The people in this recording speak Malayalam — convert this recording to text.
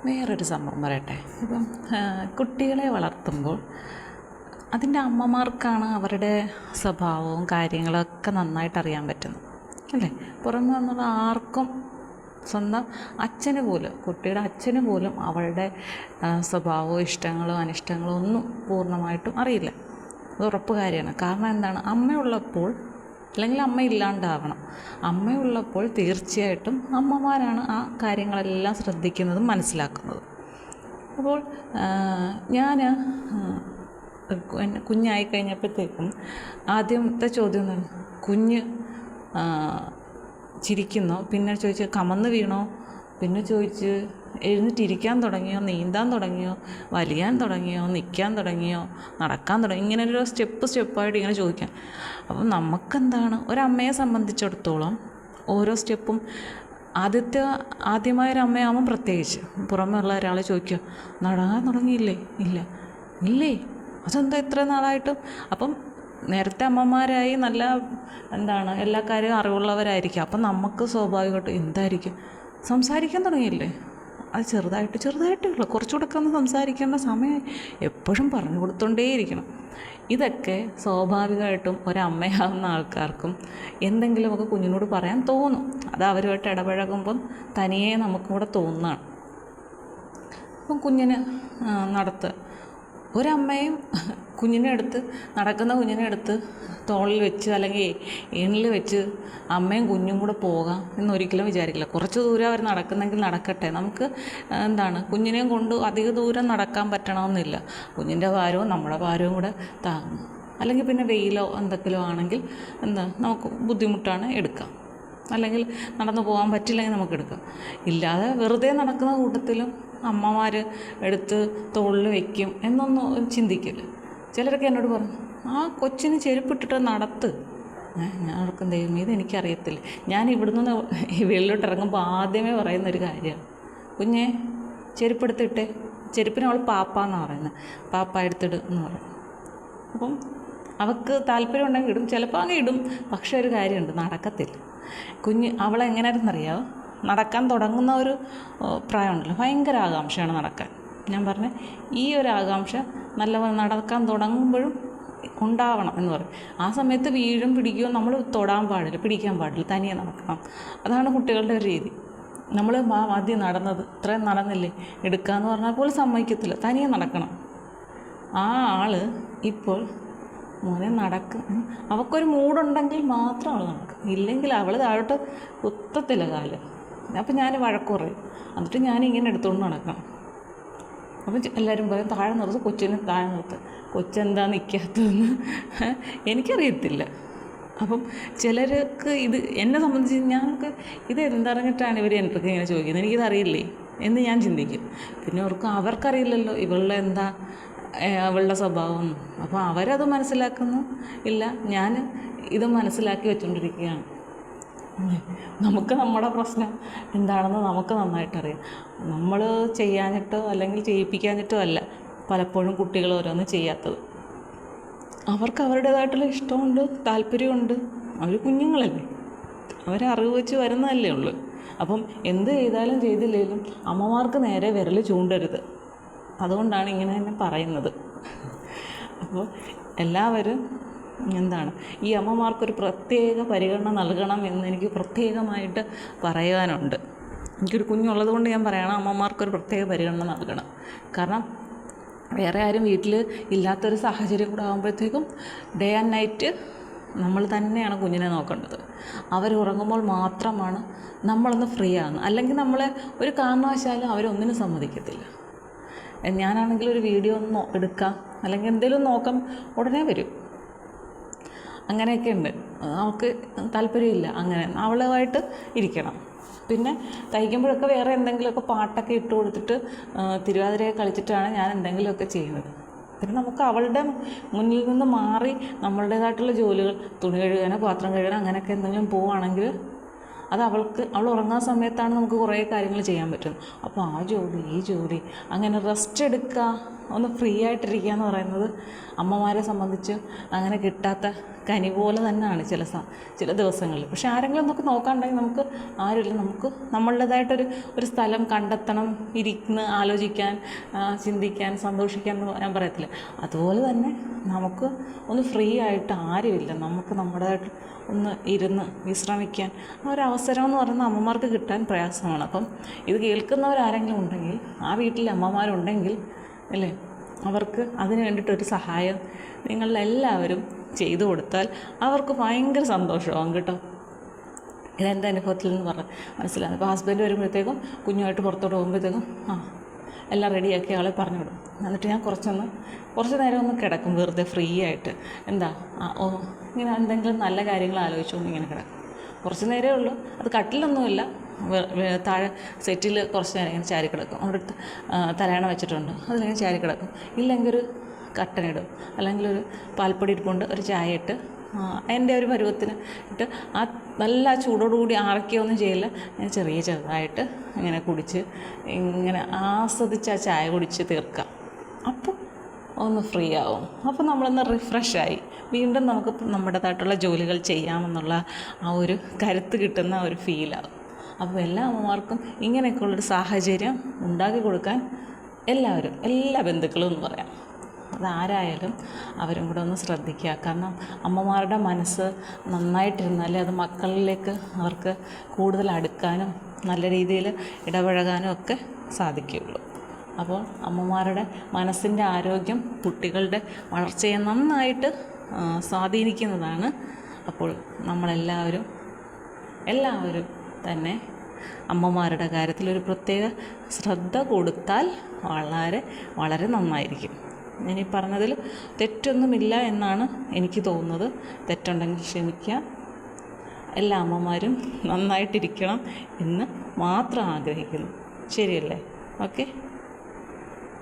വേറൊരു സംഭവം പറയട്ടെ. ഇപ്പം കുട്ടികളെ വളർത്തുമ്പോൾ അതിൻ്റെ അമ്മമാർക്കാണ് അവരുടെ സ്വഭാവവും കാര്യങ്ങളൊക്കെ നന്നായിട്ട് അറിയാൻ പറ്റുന്നത്, അല്ലേ? പുറമെ നിന്നുള്ള ആർക്കും, സ്വന്തം അച്ഛന് പോലും, കുട്ടിയുടെ അച്ഛന് പോലും അവളുടെ സ്വഭാവവും ഇഷ്ടങ്ങളും അനിഷ്ടങ്ങളും ഒന്നും പൂർണ്ണമായിട്ടും അറിയില്ല. അത് ഉറപ്പ് കാര്യമാണ്. കാരണം എന്താണ്? അമ്മയുള്ളപ്പോൾ, അല്ലെങ്കിൽ അമ്മ ഇല്ലാണ്ടാവണം. അമ്മയുള്ളപ്പോൾ തീർച്ചയായിട്ടും അമ്മമാരാണ് ആ കാര്യങ്ങളെല്ലാം ശ്രദ്ധിക്കുന്നതും മനസ്സിലാക്കുന്നതും. അപ്പോൾ ഞാൻ കുഞ്ഞായി കഴിഞ്ഞപ്പോഴത്തേക്കും ആദ്യത്തെ ചോദ്യം എന്താണ്? കുഞ്ഞ് ചിരിക്കുന്നോ, പിന്നെ ചോദിച്ച് കമന്ന് വീണോ, പിന്നെ ചോദിച്ച് എഴുന്നേറ്റിരിക്കാൻ തുടങ്ങിയോ, നീന്താൻ തുടങ്ങിയോ, വലിയാൻ തുടങ്ങിയോ, നിൽക്കാൻ തുടങ്ങിയോ, നടക്കാൻ തുടങ്ങി, ഇങ്ങനെ ഒരു സ്റ്റെപ്പായിട്ട് ഇങ്ങനെ ചോദിക്കാം. അപ്പം നമുക്കെന്താണ്, ഒരമ്മയെ സംബന്ധിച്ചിടത്തോളം ഓരോ സ്റ്റെപ്പും ആദ്യമായൊരമ്മയാകുമ്പം പ്രത്യേകിച്ച് പുറമേ ഉള്ള ഒരാൾ ചോദിക്കുക, നടക്കാൻ തുടങ്ങിയില്ലേ? ഇല്ലേ, അതെന്താ ഇത്ര നാളായിട്ടും? അപ്പം നേരത്തെ അമ്മമാരായി നല്ല എല്ലാ കാര്യവും അറിവുള്ളവരായിരിക്കും. അപ്പം നമുക്ക് സ്വാഭാവികമായിട്ട് എന്തായിരിക്കും, സംസാരിക്കാൻ തുടങ്ങിയില്ലേ? അത് ചെറുതായിട്ടുള്ള കുറച്ചുകൂടെ ഒന്ന് സംസാരിക്കേണ്ട സമയം എപ്പോഴും പറഞ്ഞു കൊടുത്തോണ്ടേയിരിക്കണം. ഇതൊക്കെ സ്വാഭാവികമായിട്ടും ഒരമ്മയാവുന്ന ആൾക്കാർക്കും എന്തെങ്കിലുമൊക്കെ കുഞ്ഞിനോട് പറയാൻ തോന്നും. അത് അവരുമായിട്ട് ഇടപഴകുമ്പം തനിയെ നമുക്കും കൂടെ തോന്നുന്നതാണ്. അപ്പം കുഞ്ഞിന് ഒരമ്മയും നടക്കുന്ന കുഞ്ഞിനെ എടുത്ത് തോളിൽ വെച്ച് അല്ലെങ്കിൽ ഏണിൽ വെച്ച് അമ്മയും കുഞ്ഞും കൂടെ പോകാം എന്നൊരിക്കലും വിചാരിക്കില്ല. കുറച്ച് ദൂരം അവർ നടക്കുന്നെങ്കിൽ നടക്കട്ടെ. നമുക്ക് കുഞ്ഞിനെയും കൊണ്ട് അധിക ദൂരം നടക്കാൻ പറ്റണമെന്നില്ല. കുഞ്ഞിൻ്റെ ഭാരവും നമ്മുടെ ഭാരവും കൂടെ താങ്ങും. അല്ലെങ്കിൽ പിന്നെ വെയിലോ എന്തെങ്കിലും ആണെങ്കിൽ നമുക്ക് ബുദ്ധിമുട്ടാണ്, എടുക്കാം. അല്ലെങ്കിൽ നടന്നു പോകാൻ പറ്റില്ലെങ്കിൽ നമുക്ക് എടുക്കാം. ഇല്ലാതെ വെറുതെ നടക്കുന്ന കൂട്ടത്തിലും അമ്മമാർ എടുത്ത് തോളിൽ വയ്ക്കും എന്നൊന്നും ചിന്തിക്കില്ല. ചിലരൊക്കെ എന്നോട് പറഞ്ഞു, ആ കൊച്ചിന് ചെരുപ്പിട്ടിട്ട് നടത്ത്. ഞാൻ ഓർക്കും, ദൈവമേ, ഇതെനിക്കറിയത്തില്ല. ഞാൻ ഇവിടുന്ന് വെളിയിലോട്ട് ഇറങ്ങുമ്പോൾ ആദ്യമേ പറയുന്നൊരു കാര്യമാണ്, കുഞ്ഞെ ചെരുപ്പെടുത്തിട്ടെ. ചെരുപ്പിന് അവൾ പാപ്പാന്നാണ് പറയുന്നത്. പാപ്പ എടുത്തിട് എന്ന് പറയും. അപ്പം അവൾക്ക് താല്പര്യം ഉണ്ടെങ്കിൽ ഇടും, ചിലപ്പോൾ അങ്ങ് ഇടും. പക്ഷേ ഒരു കാര്യമുണ്ട്, നടക്കത്തില്ല. അവളെങ്ങനെയായിരുന്നറിയാമോ? നടക്കാൻ തുടങ്ങുന്ന ഒരു പ്രായമുണ്ടല്ലോ, ഭയങ്കര ആകാംക്ഷയാണ് നടക്കാൻ. ഞാൻ പറഞ്ഞ ഈ ഒരു ആകാംക്ഷ നല്ലപോലെ നടക്കാൻ തുടങ്ങുമ്പോഴും ഉണ്ടാവണം എന്ന് പറയും. ആ സമയത്ത് വീഴും പിടിക്കുകയോ നമ്മൾ തൊടാൻ പാടില്ല, പിടിക്കാൻ പാടില്ല, തനിയെ നടക്കണം. അതാണ് കുട്ടികളുടെ ഒരു രീതി. നമ്മൾ ആദ്യം ഇത്രയും നടന്നില്ലേ, എടുക്കാമെന്ന് പറഞ്ഞാൽ പോലും സമ്മതിക്കത്തില്ല, തനിയെ നടക്കണം. ആ ആൾ ഇപ്പോൾ മോനെ നടക്കും, അവൾക്കൊരു മൂടുണ്ടെങ്കിൽ മാത്രം അവൾ നടക്കും. ഇല്ലെങ്കിൽ അവൾ താഴോട്ട് കുത്തത്തില്ല കാല്. അപ്പം ഞാൻ വഴക്ക് പറയും. എന്നിട്ട് ഞാനിങ്ങനെ എടുത്തുകൊണ്ട് നടക്കണം. അപ്പം എല്ലാവരും പറയും, താഴെ നിർത്ത്, കൊച്ചിനെ താഴെ നിർത്ത്. കൊച്ചെന്താ നിൽക്കാത്തതെന്ന് എനിക്കറിയത്തില്ല. അപ്പം ചിലർക്ക് എന്നെ സംബന്ധിച്ച് ഞാനൊക്കെ ഇതെന്തറിഞ്ഞിട്ടാണ് ഇവർ എൻ്റെ അടുത്ത് ഇങ്ങനെ ചോദിക്കുന്നത്, എനിക്കിതറിയില്ലേ എന്ന് ഞാൻ ചിന്തിക്കും. പിന്നെ അവർക്കറിയില്ലല്ലോ അവളുടെ സ്വഭാവം. അപ്പോൾ അവരത് മനസ്സിലാക്കുന്നു ഇല്ല, ഞാൻ ഇത് മനസ്സിലാക്കി വെച്ചുകൊണ്ടിരിക്കുകയാണ്. നമുക്ക് നമ്മുടെ പ്രശ്നം എന്താണെന്ന് നമുക്ക് നന്നായിട്ടറിയാം. നമ്മൾ ചെയ്യാഞ്ഞിട്ടോ അല്ലെങ്കിൽ ചെയ്യിപ്പിക്കാഞ്ഞിട്ടോ അല്ല പലപ്പോഴും കുട്ടികൾ ഓരോന്ന് ചെയ്യാത്തത്. അവർക്ക് അവരുടേതായിട്ടുള്ള ഇഷ്ടമുണ്ട്, താല്പര്യമുണ്ട്. അവർ കുഞ്ഞുങ്ങളല്ലേ, അവരറിവ് വെച്ച് വരുന്നതല്ലേ ഉള്ളൂ. അപ്പം എന്ത് ചെയ്താലും ചെയ്തില്ലെങ്കിലും അമ്മമാർക്ക് നേരെ വിരൽ ചൂണ്ടരുത്. അതുകൊണ്ടാണ് ഇങ്ങനെ തന്നെ പറയുന്നത്. അപ്പോൾ എല്ലാവരും ഈ അമ്മമാർക്കൊരു പ്രത്യേക പരിഗണന നൽകണം എന്ന് എനിക്ക് പ്രത്യേകമായിട്ട് പറയാനുണ്ട്. എനിക്കൊരു കുഞ്ഞുള്ളത് കൊണ്ട് ഞാൻ പറയണം, അമ്മമാർക്കൊരു പ്രത്യേക പരിഗണന നൽകണം. കാരണം വേറെ ആരും വീട്ടിൽ ഇല്ലാത്തൊരു സാഹചര്യം കൂടെ ആകുമ്പോഴത്തേക്കും ഡേ ആൻഡ് നൈറ്റ് നമ്മൾ തന്നെയാണ് കുഞ്ഞിനെ നോക്കേണ്ടത്. അവരുറങ്ങുമ്പോൾ മാത്രമാണ് നമ്മളൊന്ന് ഫ്രീ ആകുന്നത്. അല്ലെങ്കിൽ നമ്മളെ ഒരു കാരണവശാലും അവരൊന്നിനും സമ്മതിക്കത്തില്ല. ഞാനാണെങ്കിൽ ഒരു വീഡിയോ ഒന്ന് എടുക്കാം അല്ലെങ്കിൽ എന്തെങ്കിലും നോക്കാം, ഉടനെ വരും. അങ്ങനെയൊക്കെ ഉണ്ട്. അവൾക്ക് താല്പര്യമില്ല, അങ്ങനെ അവളുമായിട്ട് ഇരിക്കണം. പിന്നെ തയ്ക്കുമ്പോഴൊക്കെ വേറെ എന്തെങ്കിലുമൊക്കെ പാട്ടൊക്കെ ഇട്ട് കൊടുത്തിട്ട് തിരുവാതിരയൊക്കെ കളിച്ചിട്ടാണ് ഞാൻ എന്തെങ്കിലുമൊക്കെ ചെയ്യുന്നത്. പിന്നെ നമുക്ക് അവളുടെ മുന്നിൽ നിന്ന് മാറി നമ്മളുടേതായിട്ടുള്ള ജോലികൾ, തുണി കഴുകാനോ പാത്രം കഴുകാനോ അങ്ങനെയൊക്കെ എന്തെങ്കിലും പോവുകയാണെങ്കിൽ അത് അവൾ ഉറങ്ങുന്ന സമയത്താണ് നമുക്ക് കുറേ കാര്യങ്ങൾ ചെയ്യാൻ പറ്റും. അപ്പോൾ ആ ജോലി ഈ ജോലി അങ്ങനെ റെസ്റ്റ് എടുക്കുക ഒന്ന് ഫ്രീ ആയിട്ടിരിക്കുക എന്ന് പറയുന്നത് അമ്മമാരെ സംബന്ധിച്ച് അങ്ങനെ കിട്ടാത്ത കനി പോലെ തന്നെയാണ് ചില ദിവസങ്ങളിൽ. പക്ഷെ ആരെങ്കിലും നമുക്ക് നോക്കാണ്ടെങ്കിൽ നമുക്ക് ആരുമില്ല, നമുക്ക് നമ്മളുടേതായിട്ടൊരു സ്ഥലം കണ്ടെത്തണം, ഇരുന്ന് ആലോചിക്കാൻ, ചിന്തിക്കാൻ, സന്തോഷിക്കാൻ എന്ന് ഞാൻ പറയത്തില്ല. അതുപോലെ തന്നെ നമുക്ക് ഒന്ന് ഫ്രീ ആയിട്ട് ആരുമില്ല, നമുക്ക് നമ്മുടേതായിട്ട് ഒന്ന് ഇരുന്ന് വിശ്രമിക്കാൻ ഒരവസരം എന്ന് പറയുന്നത് അമ്മമാർക്ക് കിട്ടാൻ പ്രയാസമാണ്. അപ്പം ഇത് കേൾക്കുന്നവരാരെങ്കിലും ഉണ്ടെങ്കിൽ, ആ വീട്ടിൽ അമ്മമാരുണ്ടെങ്കിൽ അല്ലേ, അവർക്ക് അതിന് വേണ്ടിയിട്ടൊരു സഹായം നിങ്ങളെല്ലാവരും ചെയ്തു കൊടുത്താൽ അവർക്ക് ഭയങ്കര സന്തോഷമാകും കേട്ടോ. ഇതെൻ്റെ അനുഭവത്തിൽ നിന്ന് മനസ്സിലാകും. ഇപ്പോൾ ഹസ്ബൻഡ് വരുമ്പോഴത്തേക്കും കുഞ്ഞുമായിട്ട് പുറത്തോട്ട് പോകുമ്പോഴത്തേക്കും എല്ലാം റെഡിയാക്കി ആളെ പറഞ്ഞു വിടും. എന്നിട്ട് ഞാൻ കുറച്ച് നേരം ഒന്ന് കിടക്കും, വെറുതെ ഫ്രീ ആയിട്ട്. ഇങ്ങനെ എന്തെങ്കിലും നല്ല കാര്യങ്ങൾ ആലോചിച്ചുകൊണ്ട് ഇങ്ങനെ കിടക്കും. കുറച്ച് നേരമേ ഉള്ളൂ, അത് കട്ടിലൊന്നുമില്ല, താഴെ സെറ്റിൽ കുറച്ച് നേരം ഇങ്ങനെ ചാരി കിടക്കും. അവിടെ തലയണ വെച്ചിട്ടുണ്ട്, അതിലിങ്ങനെ ചാരി കിടക്കും. ഇല്ലെങ്കിൽ ഒരു കട്ടനിടും, അല്ലെങ്കിൽ ഒരു പാൽപ്പൊടി ഇട്ടുകൊണ്ട് ഒരു ചായ ഇട്ട് എൻ്റെ ഒരു പരുവത്തിന് ഇട്ട് നല്ല ചൂടോടുകൂടി ആറയ്ക്കുകയൊന്നും ചെയ്യില്ല. ഞാൻ ചെറുതായിട്ട് ഇങ്ങനെ കുടിച്ച് ഇങ്ങനെ ആസ്വദിച്ച് ആ ചായ കുടിച്ച് തീർക്കാം. അപ്പോൾ ഒന്ന് ഫ്രീ ആവും. അപ്പോൾ നമ്മളൊന്ന് റിഫ്രഷായി വീണ്ടും നമുക്ക് നമ്മുടേതായിട്ടുള്ള ജോലികൾ ചെയ്യാമെന്നുള്ള ആ ഒരു കരുത്ത് കിട്ടുന്ന ഒരു ഫീലാകും. അപ്പോൾ എല്ലാ അമ്മമാർക്കും ഇങ്ങനെയൊക്കെയുള്ളൊരു സാഹചര്യം ഉണ്ടാക്കി കൊടുക്കാൻ എല്ലാ ബന്ധുക്കളും എന്ന് പറയാം, അതാരായാലും അവരും കൂടെ ഒന്ന് ശ്രദ്ധിക്കുക. കാരണം അമ്മമാരുടെ മനസ്സ് നന്നായിട്ടിരുന്നാലേ അത് മക്കളിലേക്ക് അവർക്ക് കൂടുതൽ അടുക്കാനും നല്ല രീതിയിൽ ഇടപഴകാനും ഒക്കെ സാധിക്കുകയുള്ളൂ. അപ്പോൾ അമ്മമാരുടെ മനസ്സിൻ്റെ ആരോഗ്യം കുട്ടികളുടെ വളർച്ചയെ നന്നായിട്ട് സ്വാധീനിക്കുന്നതാണ്. അപ്പോൾ നമ്മളെല്ലാവരും തന്നെ അമ്മമാരുടെ കാര്യത്തിൽ ഒരു പ്രത്യേക ശ്രദ്ധ കൊടുത്താൽ വളരെ വളരെ നന്നായിരിക്കും. ഞാനീ പറഞ്ഞതിൽ തെറ്റൊന്നുമില്ല എന്നാണ് എനിക്ക് തോന്നുന്നത്. തെറ്റുണ്ടെങ്കിൽ ക്ഷമിക്കുക. എല്ലാ അമ്മമാരും നന്നായിട്ടിരിക്കണം എന്ന് മാത്രം ആഗ്രഹിക്കുന്നു. ശരിയല്ലേ? ഓക്കെ.